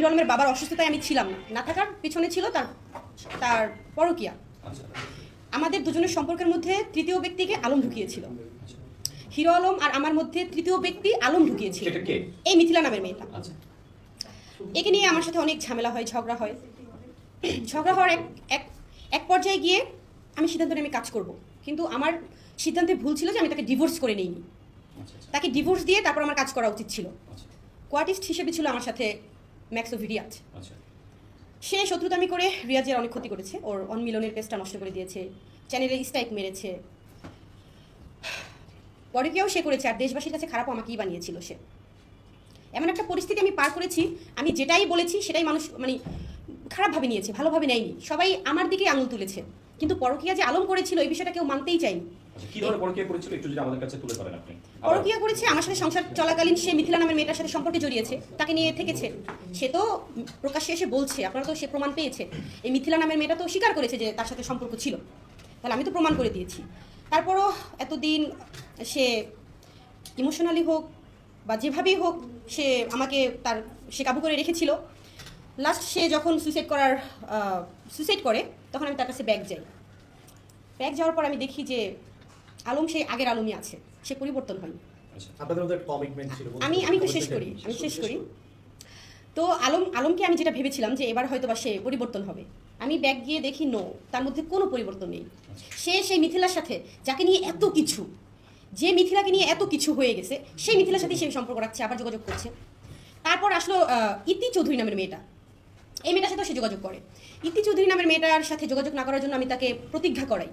Hero আলমের বাবার অসুস্থতায় আমি ছিলাম না থাকার পিছনে ছিল তার তার পরকীয়া। আমাদের দুজনের সম্পর্কের মধ্যে তৃতীয় ব্যক্তিকে আলম ঢুকিয়েছিল। হিরো আলম আর আমার মধ্যে তৃতীয় ব্যক্তি আলম ঢুকিয়েছিল, এই মিথিলা নামের মেয়েটা। একে নিয়ে আমার সাথে অনেক ঝামেলা হয়, ঝগড়া হয়। ঝগড়া হওয়ার এক পর্যায়ে গিয়ে আমি সিদ্ধান্ত নিয়ে আমি কাজ করব, কিন্তু আমার সিদ্ধান্তে ভুল ছিল যে আমি তাকে ডিভোর্স করে নিইনি। তাকে ডিভোর্স দিয়ে তারপর আমার কাজ করা উচিত ছিল। কোয়ার্টিস্ট হিসেবে ছিল আমার সাথে ম্যাক্সো ভিডিয়াজ। সে শত্রুতামি করে রিয়াজের অনেক ক্ষতি করেছে, ওর অনমিলনের পেজটা নষ্ট করে দিয়েছে, চ্যানেলে স্ট্রাইক মেরেছে, পরকীয়াও সে করেছে, আর দেশবাসীর কাছে খারাপও আমাকেই বানিয়েছিল সে। এমন একটা পরিস্থিতি আমি পার করেছি, আমি যেটাই বলেছি সেটাই মানুষ মানে খারাপভাবে নিয়েছে, ভালোভাবে নেয়নি। সবাই আমার দিকে আঙুল তুলেছে, কিন্তু পরকীয়া যে আলম করেছিল এই বিষয়টা কেউ মানতেই চায়নি। কি ধরনের পরকীয়া করেছিল একটু যদি আমাদের কাছে তুলে ধরেন আপনি? পরকীয়া করেছে আমার সাথে সংসার চলাকালীন সে মিথিলা নামের মেয়েটার সাথে সম্পর্কে জড়িয়েছে, তাকে নিয়ে থেকেছে। সে তো প্রকাশ্যে এসে বলছে, আপনারা তো সে প্রমাণ পেয়েছে। এই মিথিলা নামের মেয়েটা তো স্বীকার করেছে যে তার সাথে সম্পর্ক ছিল, তাহলে আমি তো প্রমাণ করে দিয়েছি। তারপরও এতদিন সে ইমোশনালি হোক বা যেভাবেই হোক সে আমাকে সে কাবু করে রেখেছিল। লাস্ট সে যখন সুইসাইড করে তখন আমি তার কাছে ব্যাগ যাই। ব্যাগ যাওয়ার পর আমি দেখি যে আলম সেই আগের আলমই আছে, সে পরিবর্তন হয়নি। আমি শেষ করি। তো আলমকে আমি যেটা ভেবেছিলাম যে এবার হয়তো বা সে পরিবর্তন হবে, আমি ব্যাগ গিয়ে দেখি নো, তার মধ্যে কোনো পরিবর্তন নেই। সে সেই মিথিলার সাথে যাকে নিয়ে এত কিছু, যে মিথিলাকে নিয়ে এত কিছু হয়ে গেছে, সেই মিথিলার সাথে সেই সম্পর্ক রাখছে, আবার যোগাযোগ করছে। তারপর আসলো ইতি চৌধুরী নামের মেয়েটা, এই মেয়েটার সাথেও সে যোগাযোগ করে। ইতি চৌধুরী নামের মেয়েটার সাথে যোগাযোগ না করার জন্য আমি তাকে প্রতিজ্ঞা করাই,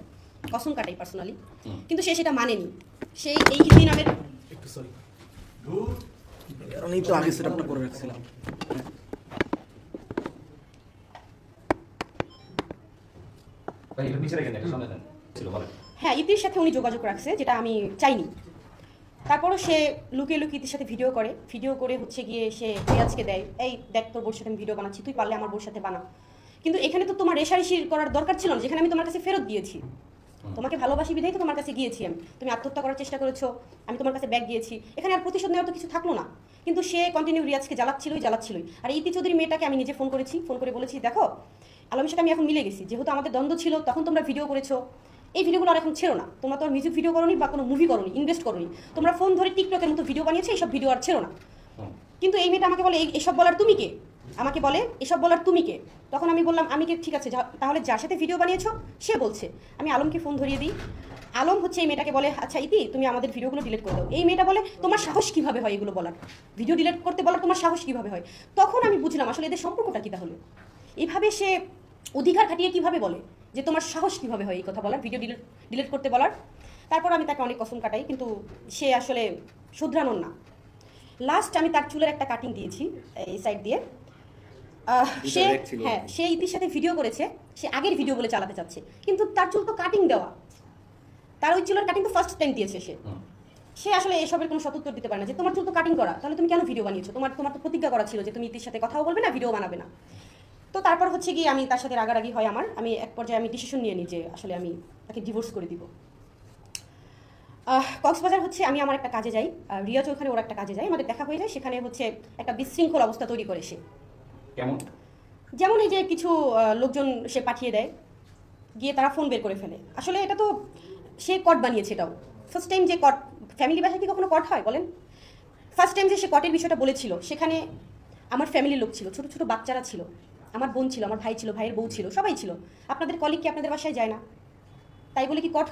কসম কাটাই পার্সোনালি, কিন্তু সে সেটা মানেনি। সেই এই ইতি নামের হ্যাঁ ইতির সাথে উনি যোগাযোগ রাখছে, যেটা আমি চাইনি। তারপরও সে লুকিয়ে লুকিয়ে ইতির সাথে ভিডিও করে হচ্ছে গিয়ে সে রিয়াজকে দেয়, এই দেখ তোর বোর সাথে আমি ভিডিও বানাচ্ছি, তুই পারলে আমার বোর সাথে বানা। কিন্তু এখানে তো তোমার রেশারেশি করার দরকার ছিল না, যেখানে আমি তোমার কাছে ফেরত দিয়েছি। তোমাকে ভালোবাসি বিধাই তো তোমার কাছে গিয়েছি আমি, তুমি আত্মহত্যা করার চেষ্টা করেছো, আমি তোমার কাছে ব্যাগ দিয়েছি, এখানে আর প্রতিশোধ নেওয়ার তো কিছু থাকলো না। কিন্তু সে কন্টিনিউ রিয়াজকে জ্বালাচ্ছিলই। আর ইতি চৌধুরী মেয়েটাকে আমি নিজে ফোন করে বলেছি, দেখো আলমের সাথে আমি এখন মিলে গেছি, যেহেতু আমাদের দ্বন্দ্ব ছিল তখন তোমরা ভিডিও করেছো, এই ভিডিওগুলো আর এখন ছেড়ো না। তোমরা তো আর মিউজিক ভিডিও করোনি বা কোনো মুভি করোনি, ইনভেস্ট করোনি, তোমরা ফোন ধরে টিকটকের মতো ভিডিও বানিয়েছো, এইসব ভিডিও আর ছেড়ো না। কিন্তু এই মেয়েটা আমাকে বলে এসব বলার তুমি কে, তখন আমি বললাম আমি কে, ঠিক আছে তাহলে যার সাথে ভিডিও বানিয়েছো সে বলছে। আমি আলমকে ফোন ধরিয়ে দিই, আলম হচ্ছে এই মেয়েটাকে বলে, আচ্ছা ইতি তুমি আমাদের ভিডিওগুলো ডিলিট করে দাও। এই মেয়েটা বলে তোমার সাহস কিভাবে হয় এগুলো বলার, ভিডিও ডিলিট করতে বলার তোমার সাহস কিভাবে হয়। তখন আমি বুঝলাম আসলে এদের সম্পর্কটা কি। তাহলে এইভাবে সে অধিকার খাটিয়ে কিভাবে বলে যে তোমার সাহস কিভাবে হয় এই কথা বলার, ভিডিও ডিলিট করতে বলার। তারপর আমি তাকে অনেক কসম কাটাই, কিন্তু সে আসলে শুধরানোর না। লাস্ট আমি তার চুলের একটা কাটিং দিয়েছি এই সাইড দিয়ে। সে ইতির সাথে ভিডিও করেছে, সে আগের ভিডিও বলে চালাতে চাচ্ছে, কিন্তু তার চুল তো কাটিং দেওয়া, তার ওই চুলের কাটিং তো ফার্স্ট টাইম দিয়েছে সে আসলে এসবের কোনো সদুত্তর দিতে পারে না। যে তোমার চুল তো কাটিং করা, তাহলে তুমি কেন ভিডিও বানিয়েছো? তোমার তো প্রতিজ্ঞা করা ছিল যে তুমি ইতির সাথে কথাও বলবে না, ভিডিও বানাবে না। তো তারপর হচ্ছে গিয়ে আমি তার সাথে রাগারাগি হয় আমি এক পর্যায়ে আমি ডিসিশন নিয়ে নিই যে আসলে আমি তাকে ডিভোর্স করে দিব। কক্সবাজার হচ্ছে আমি আমার একটা কাজে যাই, রিয়াজ ওখানে ওর একটা কাজে যায়, আমাদের দেখা হয়ে যায়। সেখানে হচ্ছে একটা বিশৃঙ্খল অবস্থা তৈরি করে সে, যেমন এই যে কিছু লোকজন সে পাঠিয়ে দেয়, গিয়ে তারা ফোন বের করে ফেলে। আসলে এটা তো সে কট বানিয়েছে, এটাও ফার্স্ট টাইম যে কট, ফ্যামিলি বাসায় কি কখনো কট হয় বলেন? ফার্স্ট টাইম যে সে কটের বিষয়টা বলেছিল, সেখানে আমার ফ্যামিলির লোক ছিল, ছোট ছোট বাচ্চারা ছিল, আমার বোন ছিল, আমার ভাই ছিল, ভাইয়ের বউ ছিল, সবাই ছিল। আপনাদের কলিগ কি আপনাদের বাসায় যায় না? তাই বলে কি কট